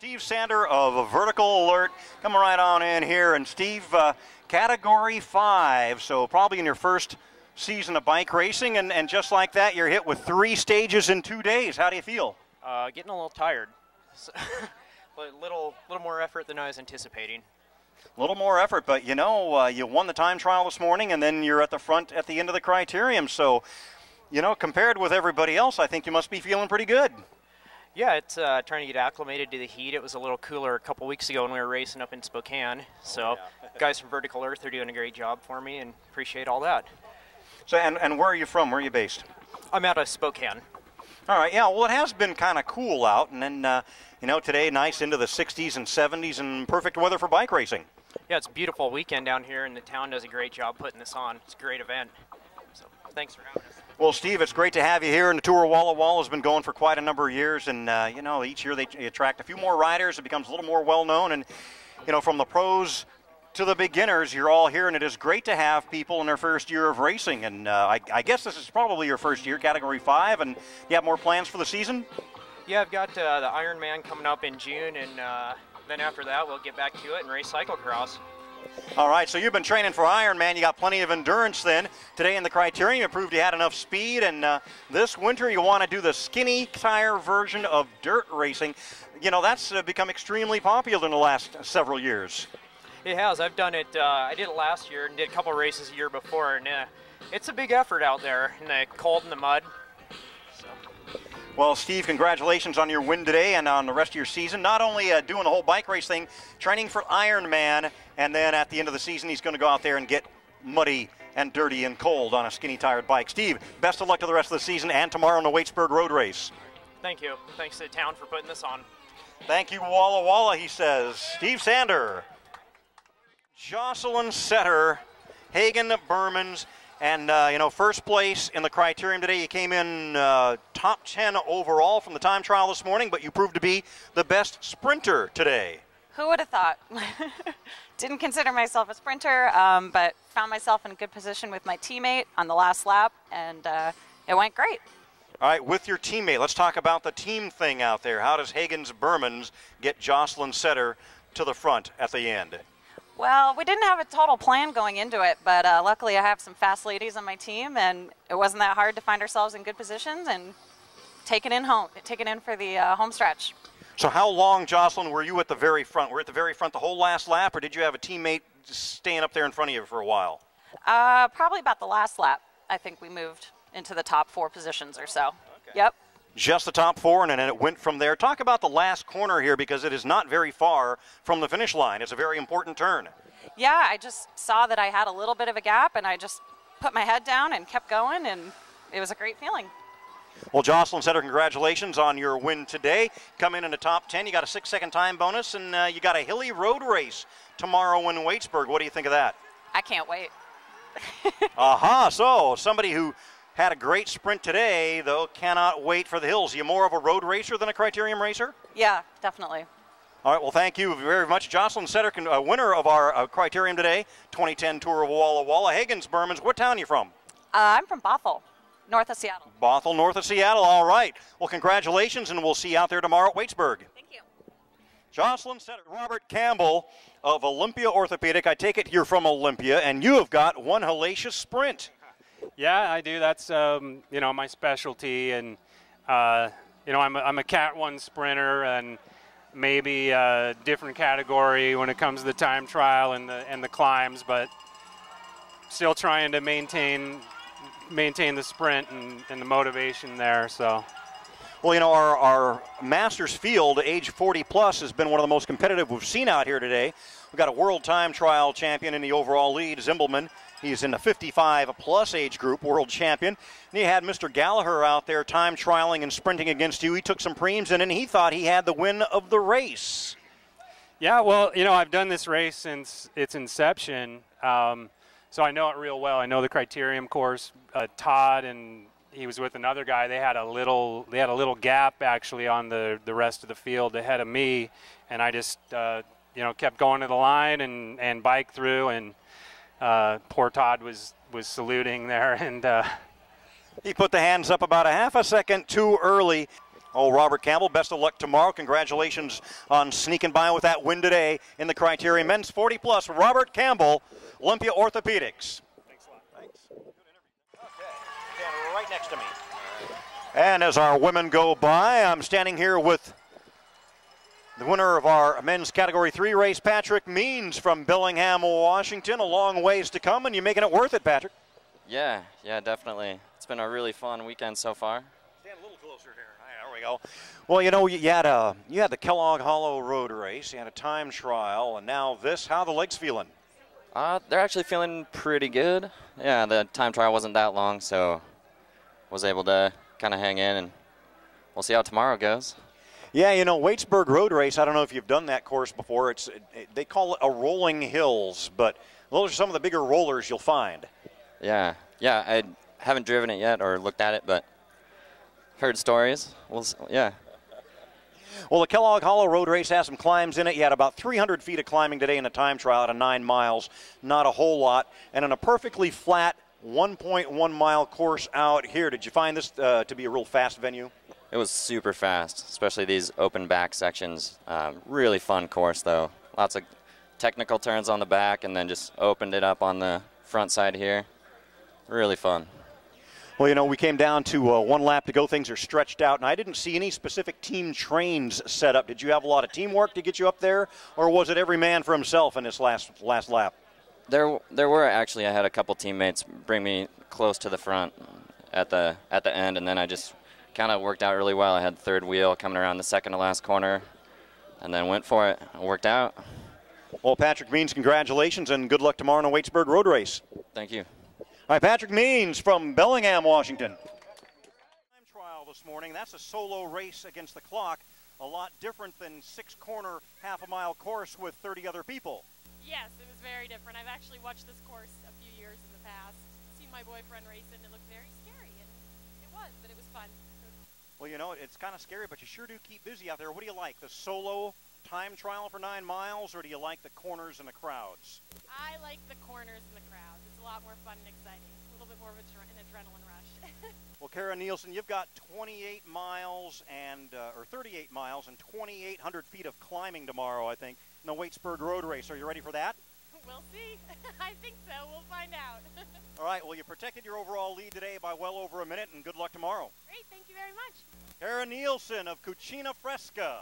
Steve Sander of Vertical Alert coming right on in here. And Steve, category 5, so probably in your first season of bike racing, and just like that, you're hit with 3 stages in 2 days. How do you feel? Getting a little tired. So, a little more effort than I was anticipating. A little more effort, but you know, you won the time trial this morning, and then you're at the front at the end of the criterium. So, you know, compared with everybody else, I think you must be feeling pretty good. Yeah, it's trying to get acclimated to the heat. It was a little cooler a couple weeks ago when we were racing up in Spokane. So, guys from Vertical Earth are doing a great job for me, and appreciate all that. So, and where are you from? Where are you based? I'm out of Spokane. All right, yeah, well, it has been kind of cool out, and then, you know, today nice into the 60s and 70s and perfect weather for bike racing. Yeah, it's a beautiful weekend down here, and the town does a great job putting this on. It's a great event. So, thanks for having us. Well, Steve, it's great to have you here, and the Tour of Walla Walla has been going for quite a number of years, and, you know, each year they attract a few more riders. It becomes a little more well-known, and, you know, from the pros to the beginners, you're all here, and it is great to have people in their first year of racing, and I guess this is probably your first year, Category 5, and you have more plans for the season? Yeah, I've got the Ironman coming up in June, and then after that we'll get back to it and race cyclocross. All right, so you've been training for Ironman. You got plenty of endurance then. Today in the criterium, you proved you had enough speed, and this winter you want to do the skinny tire version of dirt racing. You know, that's become extremely popular in the last several years. It has. I've done it. I did it last year and did a couple races a year before, and it's a big effort out there in the cold and the mud. So. Well, Steve, congratulations on your win today and on the rest of your season. Not only doing the whole bike race thing, training for Ironman, and then at the end of the season, he's going to go out there and get muddy and dirty and cold on a skinny-tired bike. Steve, best of luck to the rest of the season and tomorrow in the Waitsburg Road Race. Thank you. Thanks to the town for putting this on. Thank you, Walla Walla, he says. Steve Sander, Jocelyn Setter, Hagen Bermans, and, you know, first place in the criterium today. You came in top 10 overall from the time trial this morning, but you proved to be the best sprinter today. Who would have thought? Didn't consider myself a sprinter, but found myself in a good position with my teammate on the last lap, and it went great. All right, with your teammate, let's talk about the team thing out there. How does Hagen's Bermans get Jocelyn Setter to the front at the end? Well, we didn't have a total plan going into it, but luckily I have some fast ladies on my team, and it wasn't that hard to find ourselves in good positions and take it in for the home stretch. So how long, Jocelyn, were you at the very front? Were you at the very front the whole last lap, or did you have a teammate staying up there in front of you for a while? Probably about the last lap. I think we moved into the top 4 positions or so. Okay. Yep. Just the top 4, and then it went from there. Talk about the last corner here, because it is not very far from the finish line. It's a very important turn. Yeah, I just saw that I had a little bit of a gap, and I just put my head down and kept going, and it was a great feeling. Well, Jocelyn Setter, congratulations on your win today. Come in the top 10. You got a 6-second time bonus, and you got a hilly road race tomorrow in Waitsburg. What do you think of that? I can't wait. Aha, so somebody who had a great sprint today, though, cannot wait for the hills. Are you more of a road racer than a criterium racer? Yeah, definitely. All right, well, thank you very much. Jocelyn Setter, winner of our criterium today, 2010 Tour of Walla Walla. Hagen's Bermans, what town are you from? I'm from Bothell, north of Seattle. Bothell, north of Seattle, all right. Well, congratulations, and we'll see you out there tomorrow at Waitsburg. Thank you. Jocelyn Setter. Robert Campbell of Olympia Orthopedic. I take it you're from Olympia, and you have got one hellacious sprint. Yeah, I do. That's you know, my specialty, and you know, I'm a Cat 1 sprinter, and maybe a different category when it comes to the time trial and the climbs, but still trying to maintain the sprint and the motivation there. So. Well, you know, our Masters field, age 40 plus, has been one of the most competitive we've seen out here today. We've got a world time trial champion in the overall lead, Zimbelman. He's in the 55-plus age group, world champion. And you had Mr. Gallagher out there time trialing and sprinting against you. He took some preems in, and he thought he had the win of the race. Yeah, well, you know, I've done this race since its inception, so I know it real well. I know the criterium course. Todd, and he was with another guy. They had a little gap actually on the rest of the field ahead of me, and I just you know, kept going to the line and biked through, and poor Todd was saluting there, and he put the hands up about a half a second too early. Oh, Robert Campbell, best of luck tomorrow. Congratulations on sneaking by with that win today in the Criterium Men's 40 Plus. Robert Campbell, Olympia Orthopedics. Thanks a lot. Thanks. Good interview. Okay. Stand right next to me. And as our women go by, I'm standing here with the winner of our men's Category 3 race, Patrick Means from Bellingham, Washington. A long ways to come, and you're making it worth it, Patrick. Yeah, definitely. It's been a really fun weekend so far. Stand a little closer here. There we go. Well, you know, you had the Kellogg Hollow Road race, you had a time trial, and now this. How are the legs feeling? They're actually feeling pretty good. Yeah, the time trial wasn't that long, so was able to kind of hang in, and we'll see how tomorrow goes. Yeah, you know, Waitsburg Road Race, I don't know if you've done that course before. They call it a rolling hills, but those are some of the bigger rollers you'll find. Yeah, I haven't driven it yet or looked at it, but heard stories. Yeah. Well, the Kellogg Hollow Road Race has some climbs in it. You had about 300 feet of climbing today in the time trial at 9 miles. Not a whole lot. And in a perfectly flat 1.1 mile course out here, did you find this to be a real fast venue? It was super fast, especially these open back sections. Really fun course, though. Lots of technical turns on the back, and then just opened it up on the front side here. Really fun. Well, you know, we came down to one lap to go. Things are stretched out, and I didn't see any specific team trains set up. Did you have a lot of teamwork to get you up there, or was it every man for himself in this last lap? There were actually. I had a couple teammates bring me close to the front at the end, and then I just kind of worked out really well. I had third wheel coming around the second to last corner, and then went for it. It worked out. Well, Patrick Means, congratulations, and good luck tomorrow in the Waitsburg Road Race. Thank you. All right, Patrick Means from Bellingham, Washington. Time trial this morning. That's a solo race against the clock. A lot different than 6-corner, half-a-mile course with 30 other people. Yes, it was very different. I've actually watched this course a few years in the past. Seen my boyfriend race it, and it looked very scary, and it was, but it was fun. Well, you know, it's kind of scary, but you sure do keep busy out there. What do you like, the solo time trial for 9 miles, or do you like the corners and the crowds? I like the corners and the crowds. It's a lot more fun and exciting. A little bit more of an adrenaline rush. Well, Kara Nielsen, you've got 28 miles or 38 miles and 2,800 feet of climbing tomorrow, I think, in the Waitsburg Road Race. Are you ready for that? We'll see. I think so. We'll find out. All right. Well, you protected your overall lead today by well over a minute, and good luck tomorrow. Great. Thank you very much. Kara Nielsen of Cucina Fresca.